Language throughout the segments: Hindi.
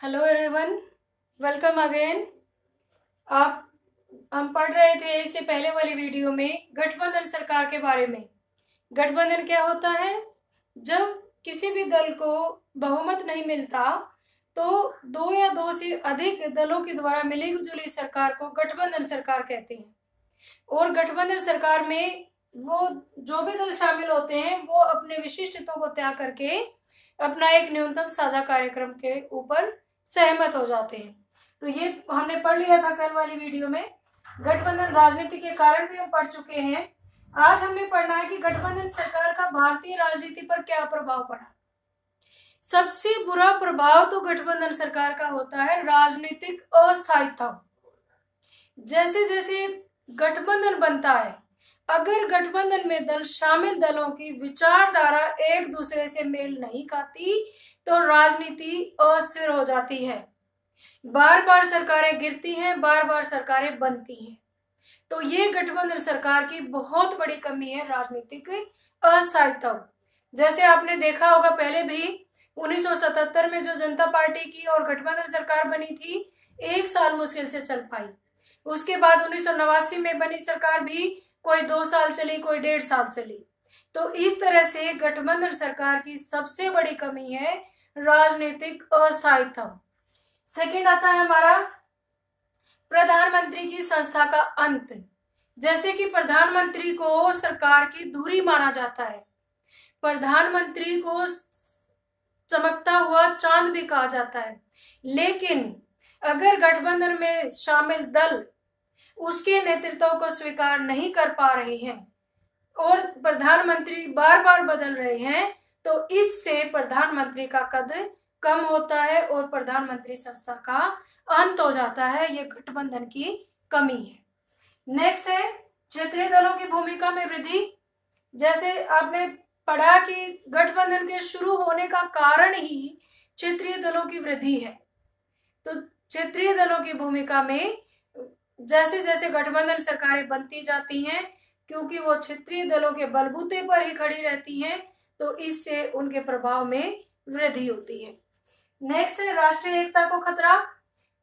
Hello everyone, welcome again. आप हम पढ़ रहे थे इससे पहले वाली वीडियो में गठबंधन सरकार के बारे में। गठबंधन क्या होता है? जब किसी भी दल को बहुमत नहीं मिलता तो दो या दो से अधिक दलों के द्वारा मिली जुली सरकार को गठबंधन सरकार कहते हैं। और गठबंधन सरकार में वो जो भी दल शामिल होते हैं वो अपने विशिष्ट हितों को त्याग करके अपना एक न्यूनतम साझा कार्यक्रम के ऊपर सहमत हो जाते हैं। तो ये हमने पढ़ लिया था कल वाली वीडियो में। गठबंधन राजनीति के कारण भी हम पढ़ चुके हैं। आज हमने पढ़ना है कि गठबंधन सरकार का भारतीय राजनीति पर क्या प्रभाव पड़ा। सबसे बुरा प्रभाव तो गठबंधन सरकार का होता है राजनीतिक अस्थायित्व। जैसे जैसे गठबंधन बनता है, अगर गठबंधन में दल शामिल दलों की विचारधारा एक दूसरे से मेल नहीं खाती तो राजनीति अस्थिर हो जाती है। बार बार सरकारें गिरती हैं, बार बार सरकारें बनती हैं। तो ये गठबंधन सरकार की बहुत बड़ी कमी है, राजनीतिक अस्थायित्व। जैसे आपने देखा होगा पहले भी 1977 में जो जनता पार्टी की और गठबंधन सरकार बनी थी, 1 साल मुश्किल से चल पाई। उसके बाद 1989 में बनी सरकार भी कोई 2 साल चली, कोई 1.5 साल चली। तो इस तरह से गठबंधन सरकार की सबसे बड़ी कमी है राजनीतिक अस्थायित्व। सेकंड आता है हमारा प्रधानमंत्री की संस्था का अंत। जैसे कि प्रधानमंत्री को सरकार की धुरी माना जाता है, प्रधानमंत्री को चमकता हुआ चांद भी कहा जाता है। लेकिन अगर गठबंधन में शामिल दल उसके नेतृत्व को स्वीकार नहीं कर पा रहे हैं और प्रधानमंत्री बार बार बदल रहे हैं, तो इससे प्रधानमंत्री का कद कम होता है और प्रधानमंत्री संस्था का अंत हो जाता है। ये गठबंधन की कमी है। नेक्स्ट है क्षेत्रीय दलों की भूमिका में वृद्धि। जैसे आपने पढ़ा कि गठबंधन के शुरू होने का कारण ही क्षेत्रीय दलों की वृद्धि है। तो क्षेत्रीय दलों की भूमिका में जैसे जैसे गठबंधन सरकारें बनती जाती हैं, क्योंकि वो क्षेत्रीय दलों के बलबूते पर ही खड़ी रहती हैं, तो इससे उनके प्रभाव में वृद्धि होती है। नेक्स्ट है राष्ट्रीय एकता को खतरा।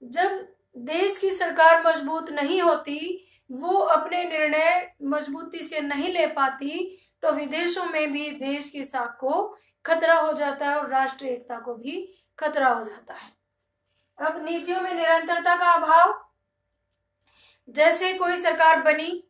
जब देश की सरकार मजबूत नहीं होती, वो अपने निर्णय मजबूती से नहीं ले पाती, तो विदेशों में भी देश की साख को खतरा हो जाता है और राष्ट्रीय एकता को भी खतरा हो जाता है। अब नीतियों में निरंतरता का अभाव। जैसे कोई सरकार बनी,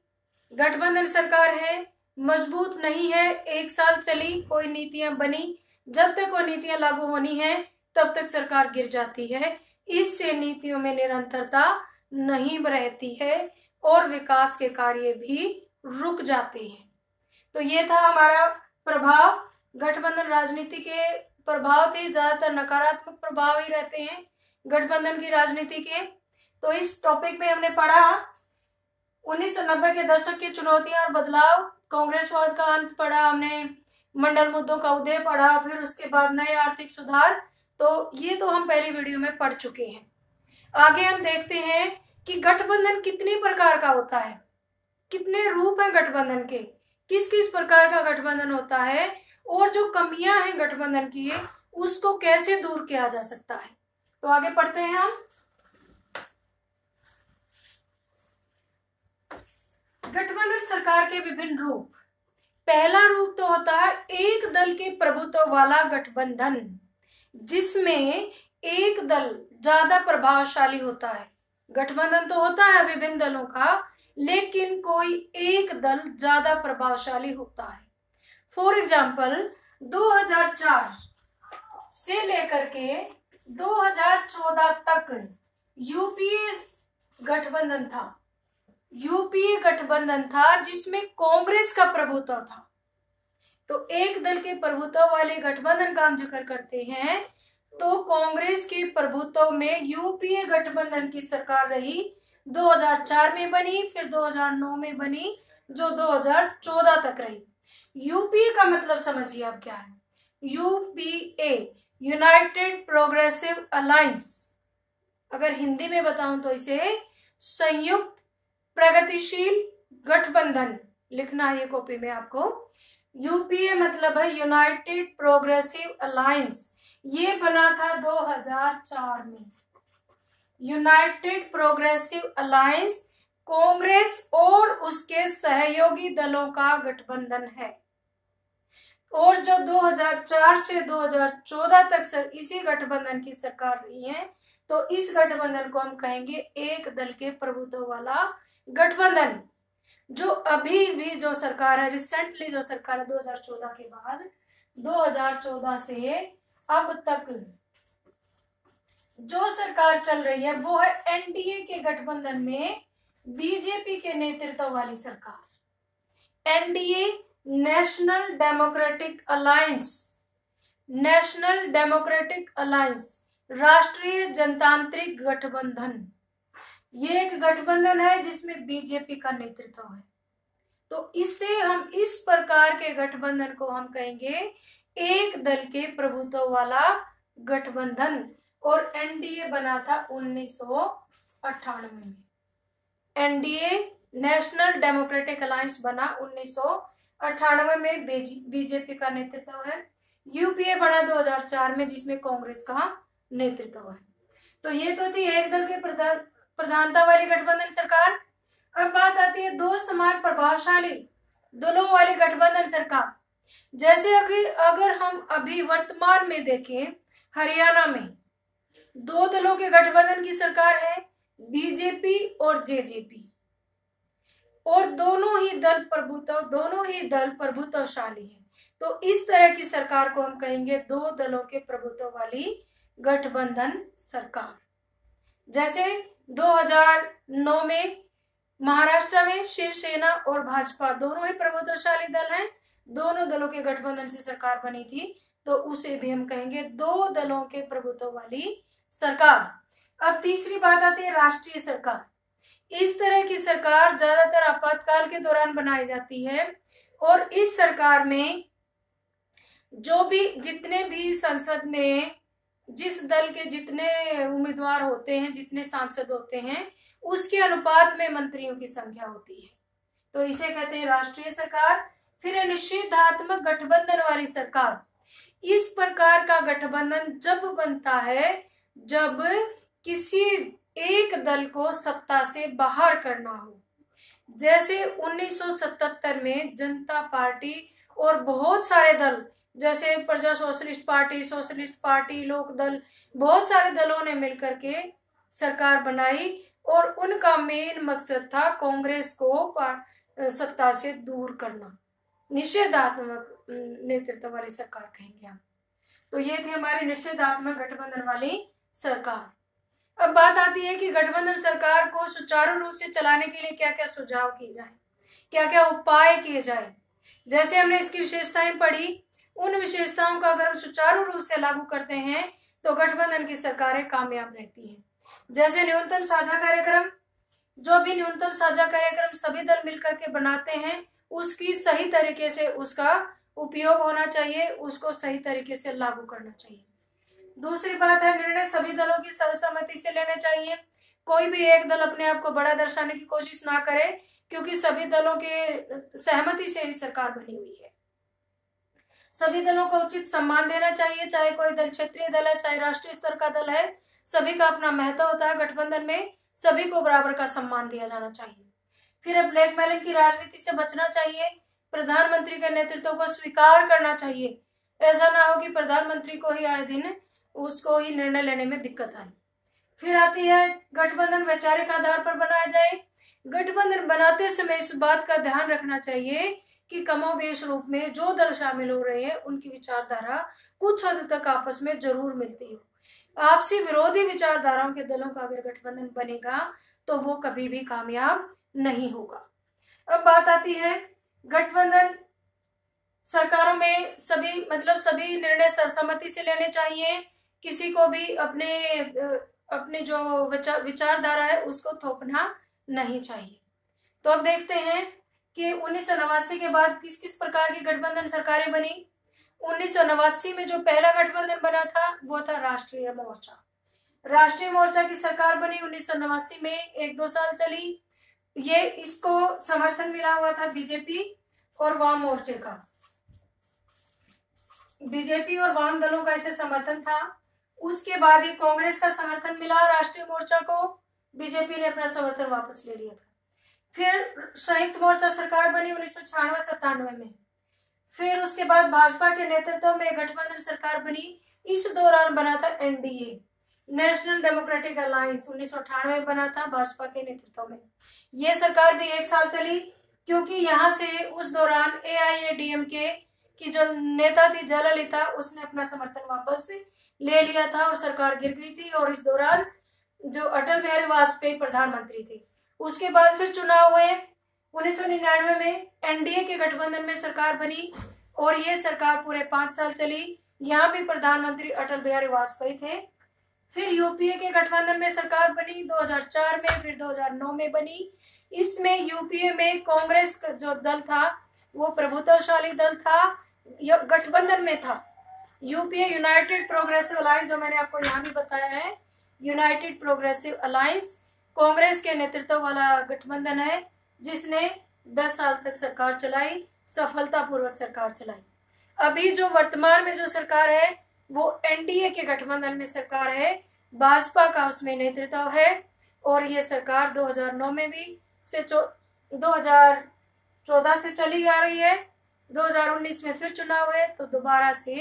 गठबंधन सरकार है, मजबूत नहीं है, 1 साल चली, कोई नीतियां बनी, जब तक वो नीतियां लागू होनी है तब तक सरकार गिर जाती है। इससे नीतियों में निरंतरता नहीं रहती है और विकास के कार्य भी रुक जाते हैं। तो ये था हमारा प्रभाव। गठबंधन राजनीति के प्रभाव थे, ज्यादातर नकारात्मक प्रभाव ही रहते हैं गठबंधन की राजनीति के। तो इस टॉपिक में हमने पढ़ा 1990 के दशक की चुनौतियां और बदलाव, कांग्रेसवाद का अंत पढ़ा हमने, मंडल मुद्दों का उदय पढ़ा, फिर उसके बाद नए आर्थिक सुधार। तो ये तो हम पहली वीडियो में पढ़ चुके हैं। आगे हम देखते हैं कि गठबंधन कितने प्रकार का होता है, कितने रूप हैं गठबंधन के, किस किस प्रकार का गठबंधन होता है और जो कमियां हैं गठबंधन की उसको कैसे दूर किया जा सकता है। तो आगे पढ़ते हैं हम। गठबंधन सरकार के विभिन्न रूप। पहला रूप तो होता है एक दल के प्रभुत्व वाला गठबंधन, जिसमें एक दल ज्यादा प्रभावशाली होता है। गठबंधन तो होता है विभिन्न दलों का, लेकिन कोई एक दल ज्यादा प्रभावशाली होता है। फॉर एग्जाम्पल 2004 से लेकर के 2014 तक यूपीए गठबंधन था। यूपीए गठबंधन था जिसमें कांग्रेस का प्रभुत्व था। तो एक दल के प्रभुत्व वाले गठबंधन का हम जिक्र करते हैं, तो कांग्रेस के प्रभुत्व में यूपीए गठबंधन की सरकार रही। 2004 में बनी, फिर 2009 में बनी, जो 2014 तक रही। यूपीए का मतलब समझिए आप क्या है। यूपीए यूनाइटेड प्रोग्रेसिव अलायंस, अगर हिंदी में बताऊं तो इसे संयुक्त प्रगतिशील गठबंधन लिखना है ये कॉपी में आपको। यूपीए मतलब है यूनाइटेड प्रोग्रेसिव अलायंस। ये बना था 2004 में। यूनाइटेड प्रोग्रेसिव अलायंस कांग्रेस और उसके सहयोगी दलों का गठबंधन है। और जो 2004 से 2014 तक इसी गठबंधन की सरकार रही है, तो इस गठबंधन को हम कहेंगे एक दल के प्रभुत्व वाला गठबंधन। जो अभी भी जो सरकार है, रिसेंटली जो सरकार है 2014 के बाद, 2014 से अब तक जो सरकार चल रही है वो है एनडीए के गठबंधन में बीजेपी के नेतृत्व वाली सरकार। NDA national democratic alliance, national democratic alliance, राष्ट्रीय जनतांत्रिक गठबंधन, ये एक गठबंधन है जिसमें बीजेपी का नेतृत्व है। तो इससे हम इस प्रकार के गठबंधन को हम कहेंगे एक दल के प्रभुत्व वाला गठबंधन। और एनडीए बना था 1998 में। एनडीए नेशनल डेमोक्रेटिक अलायंस बना 1998 में, बीजेपी का नेतृत्व है। यूपीए बना 2004 में, जिसमें कांग्रेस का नेतृत्व है। तो ये तो थी एक दल के प्रधानता वाली गठबंधन सरकार। अब बात आती है दो समान प्रभावशाली दलों वाली गठबंधन सरकार। जैसे अगर हम अभी वर्तमान में देखें, हरियाणा में दो दलों के गठबंधन की सरकार है, बीजेपी और जेजेपी, और दोनों ही दल प्रभुत्वशाली हैं। तो इस तरह की सरकार को हम कहेंगे दो दलों के प्रभुत्व वाली गठबंधन सरकार। जैसे 2009 में महाराष्ट्र में शिवसेना और भाजपा दोनों ही प्रभुत्वशाली दल हैं, दोनों दलों के गठबंधन से सरकार बनी थी, तो उसे भी हम कहेंगे दो दलों के प्रभुत्व वाली सरकार। अब तीसरी बात आती है राष्ट्रीय सरकार। इस तरह की सरकार ज्यादातर आपातकाल के दौरान बनाई जाती है, और इस सरकार में जो भी जितने भी संसद में जिस दल के जितने उम्मीदवार होते हैं, जितने सांसद होते हैं, उसके अनुपात में मंत्रियों की संख्या होती है, तो इसे कहते हैं राष्ट्रीय सरकार। फिर निषेधात्मक गठबंधन वाली सरकार। इस प्रकार का गठबंधन जब बनता है जब किसी एक दल को सत्ता से बाहर करना हो। जैसे 1977 में जनता पार्टी और बहुत सारे दल, जैसे प्रजा सोशलिस्ट पार्टी, लोक दल, बहुत सारे दलों ने मिलकर के सरकार बनाई, और उनका मेन मकसद था कांग्रेस को सत्ता से दूर करना। निषेधात्मक नेतृत्व वाली सरकार कहेंगे हम। तो ये थी हमारी निषेधात्मक गठबंधन वाली सरकार। अब बात आती है कि गठबंधन सरकार को सुचारू रूप से चलाने के लिए क्या क्या सुझाव किए जाए, क्या क्या उपाय किए जाए। जैसे हमने इसकी विशेषताएं पढ़ी, उन विशेषताओं का अगर हम सुचारू रूप से लागू करते हैं तो गठबंधन की सरकारें कामयाब रहती हैं। जैसे न्यूनतम साझा कार्यक्रम, जो भी न्यूनतम साझा कार्यक्रम सभी दल मिलकर के बनाते हैं, उसकी सही तरीके से उसका उपयोग होना चाहिए, उसको सही तरीके से लागू करना चाहिए। दूसरी बात है, निर्णय सभी दलों की सर्वसम्मति से लेने चाहिए। कोई भी एक दल अपने आप को बड़ा दर्शाने की कोशिश ना करे, क्योंकि सभी दलों के सहमति से ही सरकार बनी हुई है। सभी दलों को उचित सम्मान देना चाहिए, चाहे कोई दल क्षेत्रीय दल है, चाहे राष्ट्रीय स्तर का दल है, सभी का अपना महत्व होता है गठबंधन में, सभी को बराबर का सम्मान दिया जाना चाहिए। फिर ब्लैकमेलिंग की राजनीति से बचना चाहिए, प्रधानमंत्री के नेतृत्व को स्वीकार करना चाहिए। ऐसा ना हो कि प्रधानमंत्री को ही आए दिन उसको ही निर्णय लेने में दिक्कत आए। फिर आती है गठबंधन वैचारिक आधार पर बनाया जाए। गठबंधन बनाते समय इस बात का ध्यान रखना चाहिए कि कमोबेश रूप में जो दल शामिल हो रहे हैं उनकी विचारधारा कुछ हद तक आपस में जरूर मिलती हो। आपसी विरोधी विचारधाराओं के दलों का अगर गठबंधन बनेगा तो वो कभी भी कामयाब नहीं होगा। अब बात आती है गठबंधन सरकारों में सभी निर्णय सर्वसम्मति से लेने चाहिए, किसी को भी अपने जो विचारधारा है उसको थोपना नहीं चाहिए। तो अब देखते हैं कि 1989 के बाद किस किस प्रकार की गठबंधन सरकारें बनी। 1989 में जो पहला गठबंधन बना था वो था राष्ट्रीय मोर्चा। राष्ट्रीय मोर्चा की सरकार बनी 1989 में, 1-2 साल चली। इसको समर्थन मिला हुआ था बीजेपी और वाम मोर्चे का। बीजेपी और वाम दलों का इसे समर्थन था। उसके बाद ही कांग्रेस का समर्थन मिला राष्ट्रीय मोर्चा को, बीजेपी ने अपना समर्थन वापस ले लिया था। फिर संयुक्त मोर्चा सरकार बनी 1996-97 में। फिर उसके बाद भाजपा के नेतृत्व में गठबंधन सरकार बनी। इस दौरान बना था एनडीए, नेशनल डेमोक्रेटिक अलायंस, 1998 में बना था भाजपा के नेतृत्व में। यह सरकार भी 1 साल चली, क्योंकि यहाँ से उस दौरान एआईएडीएमके की जो नेता थी जयललिता, उसने अपना समर्थन वापस ले लिया था और सरकार गिर गई थी। और इस दौरान जो अटल बिहारी वाजपेयी प्रधानमंत्री थे। उसके बाद फिर चुनाव हुए 1999 में, एनडीए के गठबंधन में सरकार बनी और ये सरकार पूरे 5 साल चली। यहाँ भी प्रधानमंत्री अटल बिहारी वाजपेयी थे। फिर यूपीए के गठबंधन में सरकार बनी 2004 में, फिर 2009 में बनी। इसमें यूपीए में कांग्रेस का जो दल था वो प्रभुत्वशाली दल था, गठबंधन में था। यूपीए यूनाइटेड प्रोग्रेसिव अलायंस, जो मैंने आपको यहाँ भी बताया है, यूनाइटेड प्रोग्रेसिव अलायंस कांग्रेस के नेतृत्व वाला गठबंधन है, जिसने 10 साल तक सरकार चलाई, सफलतापूर्वक सरकार चलाई। अभी जो वर्तमान में जो सरकार है वो एनडीए के गठबंधन में सरकार है, भाजपा का उसमें नेतृत्व है। और ये सरकार 2009 में भी से 2014 से चली आ रही है। 2019 में फिर चुनाव हुए तो दोबारा से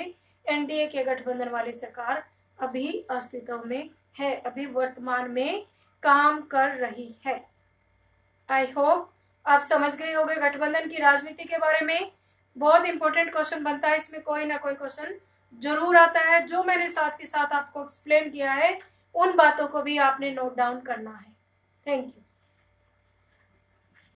एनडीए के गठबंधन वाली सरकार अभी अस्तित्व में है, अभी वर्तमान में काम कर रही है। आई होप आप समझ गए होंगे गठबंधन की राजनीति के बारे में। बहुत इंपॉर्टेंट क्वेश्चन बनता है, इसमें कोई ना कोई क्वेश्चन जरूर आता है। जो मैंने साथ के साथ आपको एक्सप्लेन किया है, उन बातों को भी आपने नोट डाउन करना है। Thank you.